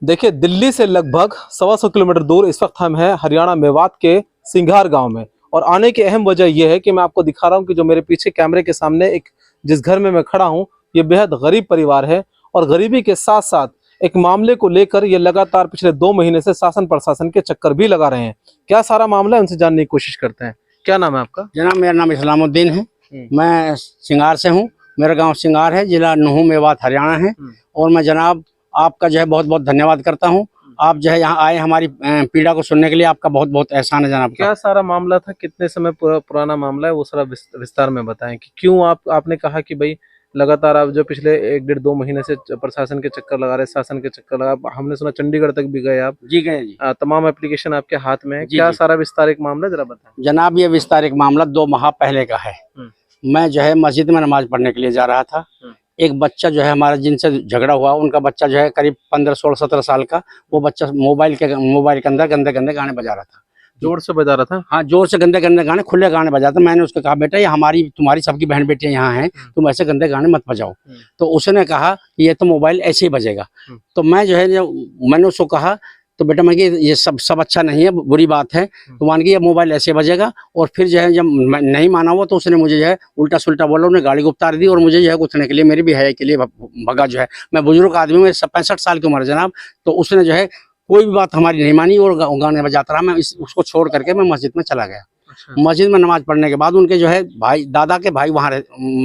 देखिए, दिल्ली से लगभग 125 किलोमीटर दूर इस वक्त हम हैं हरियाणा मेवात के सिंघार गांव में। और आने की अहम वजह यह है कि मैं आपको दिखा रहा हूं कि जो मेरे पीछे कैमरे के सामने एक जिस घर में मैं खड़ा हूं, ये बेहद गरीब परिवार है। और गरीबी के साथ साथ एक मामले को लेकर ये लगातार पिछले 2 महीने से शासन प्रशासन के चक्कर भी लगा रहे हैं। क्या सारा मामला है, उनसे जानने की कोशिश करते हैं। क्या नाम है आपका? जनाब, मेरा नाम इस्लामुद्दीन है। मैं सिंगार से हूँ। मेरा गांव सिंगार है, जिला नुहू मेवात हरियाणा है। और मैं जनाब आपका जो है बहुत बहुत धन्यवाद करता हूँ। आप जो है यहाँ आए हमारी पीड़ा को सुनने के लिए, आपका बहुत बहुत एहसान है जनाब। क्या सारा मामला था, कितने समय पुराना मामला है, वो सारा विस्तार में बताएं कि क्यों आपने कहा कि भाई लगातार आप जो पिछले 1-1.5-2 महीने से प्रशासन के चक्कर लगा रहे, शासन के चक्कर लगा, हमने सुना चंडीगढ़ तक भी गए आप? जी गए जी। तमाम एप्लीकेशन आपके हाथ में है। जी, क्या जी। सारा विस्तारित मामला जरा बताएं। जनाब, ये विस्तारित मामला 2 माह पहले का है। मैं जो है मस्जिद में नमाज पढ़ने के लिए जा रहा था। एक बच्चा जो है हमारा, जिनसे झगड़ा हुआ, उनका बच्चा जो है करीब 15, 16, 17 साल का, वो बच्चा मोबाइल के अंदर गंदे गंदे गाने बजा रहा था। जोर से बजा रहा था? हाँ, जोर से गंदे गंदे गाने, खुले गाने बजाता। मैंने उसको कहा, बेटा ये तुम्हारी सबकी बहन बेटियां यहाँ हैं, तुम ऐसे गंदे गाने मत बजाओ। तो उसने कहा कि ये तो मोबाइल ऐसे ही बजेगा। तो मैं जो है, मैंने उसको कहा, तो बेटा मैं ये सब अच्छा नहीं है, बुरी बात है। तो मान के ये मोबाइल ऐसे बजेगा। और फिर जो है जब मैं नहीं माना हुआ, तो उसने मुझे जो है उल्टा सुल्टा बोला, उन्हें गाड़ी को उतार दी और मुझे जो है गुथने के लिए, मेरी भी है के लिए भगा। जो है मैं बुजुर्ग आदमी, मेरे 65 साल की उम्र है जनाब। तो उसने जो है कोई भी बात हमारी नहीं मानी और गाने बजाता रहा। मैं उसको छोड़ करके मैं मस्जिद में चला गया। मस्जिद में नमाज पढ़ने के बाद उनके जो है भाई, दादा के भाई वहाँ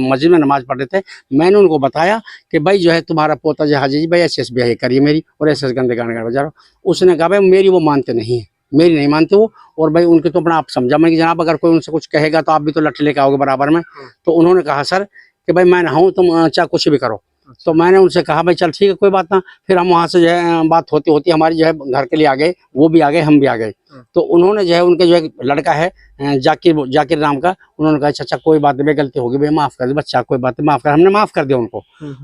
मस्जिद में नमाज पढ़ रहे थे। मैंने उनको बताया कि भाई जो है तुम्हारा पोता जो हाजी जी भाई ऐसे ब्याह करिए मेरी, और ऐसे गंदे गाने बजा रहा हूँ। उसने कहा भाई मेरी वो मानते नहीं है, मेरी नहीं मानते वो। और भाई उनके तो अपना आप समझा। मैं कि जनाब अगर कोई उनसे कुछ कहेगा तो आप भी तो लट्ठे लेके आओगे बराबर में। तो उन्होंने कहा सर कि भाई मैं नहाऊं, तुम चाहे कुछ भी करो। तो मैंने उनसे कहा भाई चल ठीक है, कोई बात ना। फिर हम वहाँ से जो है बात होती होती हमारी जो है घर के लिए आ गए, वो भी आ गए, हम भी आ गए। तो उन्होंने जो है, उनके जो है लड़का है जाकिर नाम का, उन्होंने कहा अच्छा कोई बात नहीं, गलती होगी भाई, माफ कर दे बच्चा, कोई बात नहीं, माफ कर। हमने माफ कर दिया उनको।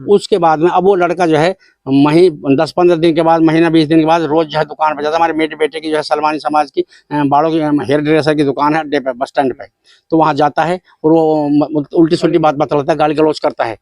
उसके बाद में अब वो लड़का जो है 10-15 दिन के बाद, महीना 20 दिन के बाद रोज जो है दुकान पर जाता। हमारे मेरे बेटे की जो है सलमानी समाज की बालों की हेयर ड्रेसर की दुकान है अड्डे पे, बस स्टैंड पे। तो वहाँ जाता है और वो उल्टी सुल्टी बात बतलाता है, गाली गलौज करता है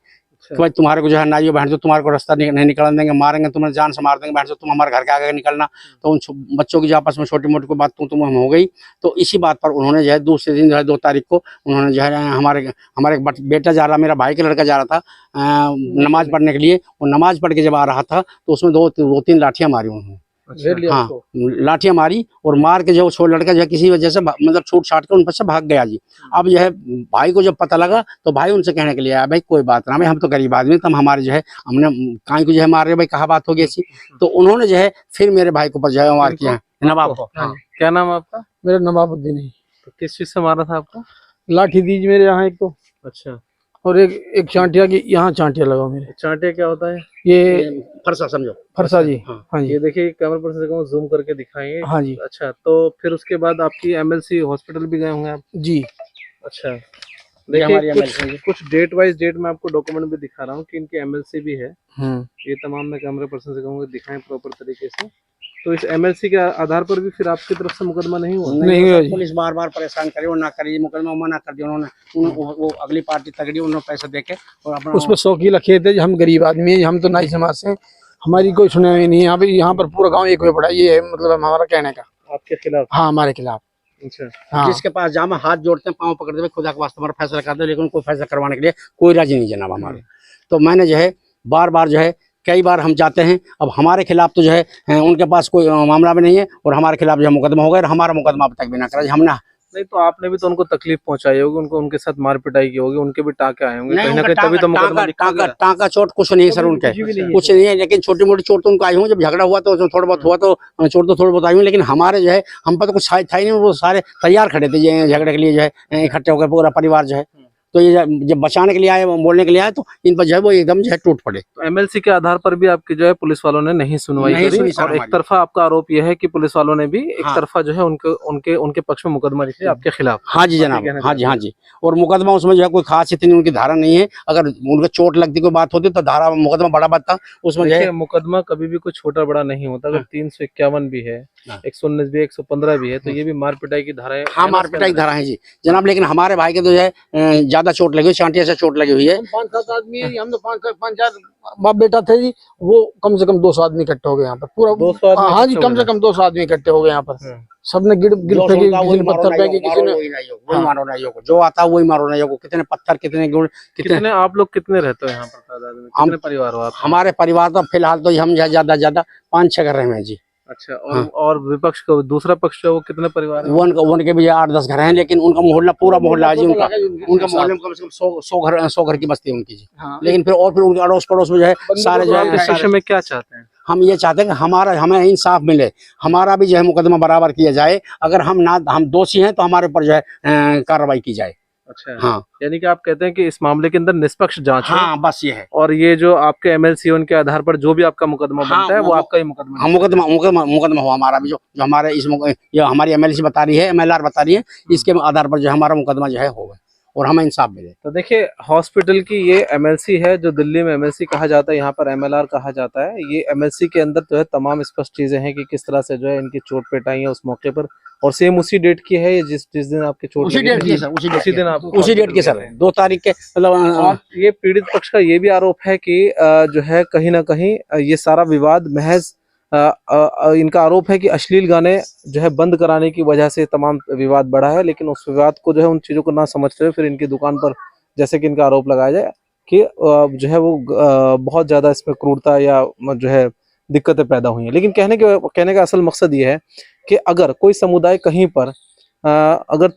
कि भाई तुम्हारे को जो है नाइयो बहन जो तुम्हारे को रास्ता नहीं निकलने देंगे, मारेंगे, तुम्हें जान से मार देंगे बहन, तुम हमारे घर के आगे निकलना। तो उन बच्चों की जो आपस में छोटी मोटी कोई बात तुम हम हो गई। तो इसी बात पर उन्होंने जो है दूसरे दिन जो है 2 तारीख को उन्होंने जो है हमारे बेटा जा रहा, मेरा भाई का लड़का जा रहा था नमाज पढ़ने के लिए। और नमाज पढ़ के जब आ रहा था तो उसमें 2-3 लाठियां मारी उन्होंने। हाँ, लाठियां मारी और मार के जो छोटा लड़का जो है किसी वजह से मतलब छूट छाट के उन पर से भाग गया जी। अब जो है भाई को जब पता लगा तो भाई उनसे कहने के लिए आया, भाई कोई बात ना भाई, हम तो गरीब आदमी, तुम हमारे जो है हमने काई को जो है मार रहे, भाई कहा बात होगी ऐसी। तो उन्होंने जो है फिर मेरे भाई को पर जो है मार किया। नवाब। क्या नाम है आपका? मेरा नवाबुद्दीन है। तो किस चीज से मारा था आपको? लाठी दीज मेरे यहाँ एक तो, अच्छा। और एक चांटिया की यहाँ चांटिया लगा मेरे। चांटे क्या होता है? ये फरसा समझो, फरसा जी। हाँ जी। ये देखिए कैमरा पर्सन से कहूँ जूम करके दिखाएंगे। हाँ जी। अच्छा, तो फिर उसके बाद आपकी एमएलसी हॉस्पिटल भी गए होंगे आप? जी। अच्छा, देखिए कुछ डेट वाइज डेट में आपको डॉक्यूमेंट भी दिखा रहा हूँ कि इनकी एमएलसी भी है। ये तमाम मैं कैमरा पर्सन से कहूँगा दिखाएं प्रॉपर तरीके से। तो इस एमएलसी के आधार पर भी फिर आपकी तरफ से मुकदमा नहीं हुआ? नहीं हुआ। पुलिस बार बार परेशान करे और ना करे, मुकदमा मना कर दिया उन्होंने। वो अगली पार्टी तगड़ी, उन्होंने पैसे देके और अपना उसमें 100 की लखे थे। हम गरीब आदमी है, हम तो नाई समाज से, हमारी कोई सुना ही नहीं। यहाँ पर पूरा गाँव एक हुए पड़ा। ये है मतलब हमारा कहने का। आपके खिलाफ? हाँ, हमारे खिलाफ। अच्छा। हाँ। जिसके पास जाम हाथ जोड़ते हैं, पाँव पकड़ते हुए, खुदा के वास्ते हमारा फैसला करते हैं, लेकिन कोई फैसला करवाने के लिए कोई राजी नहीं जनाब हमारे। तो मैंने जो है बार बार जो है कई बार हम जाते हैं। अब हमारे खिलाफ तो जो है उनके पास कोई मामला भी नहीं है और हमारे खिलाफ जो है मुकदमा हो गया और हमारा मुकदमा अब तक भी ना करा। हमने नहीं, तो आपने भी तो उनको तकलीफ पहुंचाई होगी, उनके साथ मार पिटाई की होगी, उनके भी टाँके आए होंगे कहीं ना कहीं, तभी तो मुकदमा लिखा गया। टाँका चोट कुछ नहीं है सर, उनके कुछ नहीं है, लेकिन छोटी मोटी चोट तो उनको आई हूँ। जब झगड़ा हुआ तो उसमें थोड़ा बहुत हुआ, तो चोट तो थोड़ी बहुत आई हूँ। लेकिन हमारे जो है हम पर तो कुछ था ही नहीं। वो सारे तैयार खड़े थे झगड़े के लिए, जो है इकट्ठे होकर पूरा परिवार जो है। तो ये जब बचाने के लिए आए, बोलने के लिए आए, तो इन पर जो है वो एकदम जो है टूट पड़े। तो एमएलसी के आधार पर भी आपकी जो है पुलिस वालों ने नहीं सुनवाई करी और एक तरफा आपका आरोप यह है कि पुलिस वालों ने भी एक तरफा जो है उनके पक्ष में मुकदमा लिख लिया आपके खिलाफ? हाँ जी जनाब, हाँ जी, हाँ जी। और मुकदमा उसमें जो है कोई खास इतनी उनकी धारा नहीं है। अगर उनका चोट लगती कोई बात होती तो धारा मुकदमा बड़ा बनता उसमें। मुकदमा कभी भी कोई छोटा बड़ा नहीं होता। अगर 351 भी है, 119 भी 115 भी है, तो ये भी मार पिटाई की धाराएं हाँ है ना मार इसके पिटाई अंदर? धरा है जी जनाब। लेकिन हमारे भाई के तो जो है ज्यादा चोट लगी हुई, चांटिया से चोट लगी हुई है। हम 5-7 आदमी है, हम तो 5-4 बाप बेटा थे जी। वो कम से कम 200 आदमी इकट्ठे हो गए यहाँ पर पूरा। 200 आदमी हाँ जी, इकट्ठे हो कम से गए। कम 200 आदमी इकट्ठे हो गए यहाँ पर। हम्म। सबने गिर गिर जो फेंकी, सुनता किसी वही ने मारो पत्थर नहीं फेंके, हो, किसी मारो ने। वही नहीं हो, वही हाँ। मारो नहीं हो, जो आता है वही मारो नहीं हो। कितने पत्थर, कितने गुण, कितने कितने आप लोग कितने रहते हो यहाँ पर तादाद में? हम- कितने परिवार हो आप? हमारे परिवार तो फिलहाल तो हम ज्यादा ज्यादा 5-6 घर रहे हैं जी। अच्छा, और हाँ। और विपक्ष का दूसरा पक्ष है वो कितने परिवार है? उनके भी 8-10 घर हैं, लेकिन उनका मोहल्ला पूरा मोहल्ला है जी उनका। उनका साथ। मोहल्ले में कम से कम 100 घर की बस्ती है उनकी जी। हाँ। लेकिन फिर और फिर उनके अड़ोस पड़ोस में जो है सारे जो तो आप इस है, विषय में क्या चाहते हैं? हम ये चाहते हैं कि हमें इंसाफ मिले, हमारा भी जो है मुकदमा बराबर किया जाए। अगर हम दोषी हैं तो हमारे ऊपर जो है कार्रवाई की जाए। अच्छा, हाँ यानी कि आप कहते हैं कि इस मामले के अंदर निष्पक्ष जांच हो, हाँ बस ये है। और ये जो आपके एमएलसी उनके आधार पर जो भी आपका मुकदमा हाँ, बनता है वो आपका ही मुकदमा हम मुकदमा हो हमारा भी, जो हमारे ये हमारी एमएलसी बता रही है, एमएलआर बता रही है, इसके आधार पर जो हमारा मुकदमा जो है होगा और हमें इंसाफ मिले। तो देखिए, हॉस्पिटल की ये एमएलसी है, जो दिल्ली में एमएलसी कहा जाता है, यहाँ पर एमएलआर कहा जाता है। ये एमएलसी के अंदर जो है तमाम स्पष्ट चीजें हैं कि किस तरह से जो है इनकी चोट पेट आई है उस मौके पर, और सेम उसी डेट की है ये जिस जिस दिन आपकी चोट उसी लगी डेट थी। की सर, उसी दिन आप उसी डेट के सर, 2 तारीख के मतलब और ये पीड़ित पक्ष का ये भी आरोप है कि जो है कहीं ना कहीं ये सारा विवाद महज इनका आरोप है कि अश्लील गाने जो है बंद कराने की वजह से तमाम विवाद बढ़ा है। लेकिन उस विवाद को जो है उन चीजों को ना समझते हुए फिर इनकी दुकान पर, जैसे कि इनका आरोप लगाया जाए कि जो है वो बहुत ज्यादा इसमें क्रूरता या जो है दिक्कतें पैदा हुई हैं। लेकिन कहने का असल मकसद ये है कि अगर कोई समुदाय कहीं पर अगर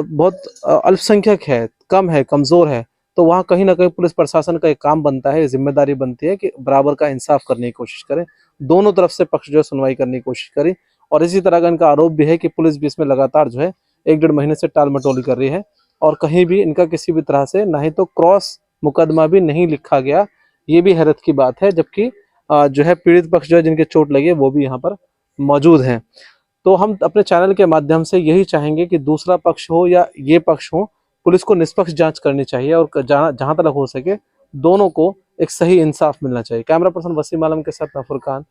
बहुत अल्पसंख्यक है, कम है, कमजोर है, तो वहाँ कहीं ना कहीं पुलिस प्रशासन का एक काम बनता है, जिम्मेदारी बनती है कि बराबर का इंसाफ करने की कोशिश करें, दोनों तरफ से पक्ष जो है सुनवाई करने की कोशिश करें। और इसी तरह का इनका आरोप भी है कि पुलिस भी इसमें लगातार जो है 1-1.5 महीने से टाल मटोली कर रही है, और कहीं भी इनका किसी भी तरह से ना ही तो क्रॉस मुकदमा भी नहीं लिखा गया। ये भी हैरत की बात है, जबकि जो है पीड़ित पक्ष जो है जिनके चोट लगी है वो भी यहाँ पर मौजूद हैं। तो हम अपने चैनल के माध्यम से यही चाहेंगे कि दूसरा पक्ष हो या ये पक्ष हो, पुलिस को निष्पक्ष जांच करनी चाहिए, और जहां तक हो सके दोनों को एक सही इंसाफ मिलना चाहिए। कैमरा पर्सन वसीम आलम के साथ मैं फुरकान,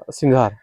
सिंघार।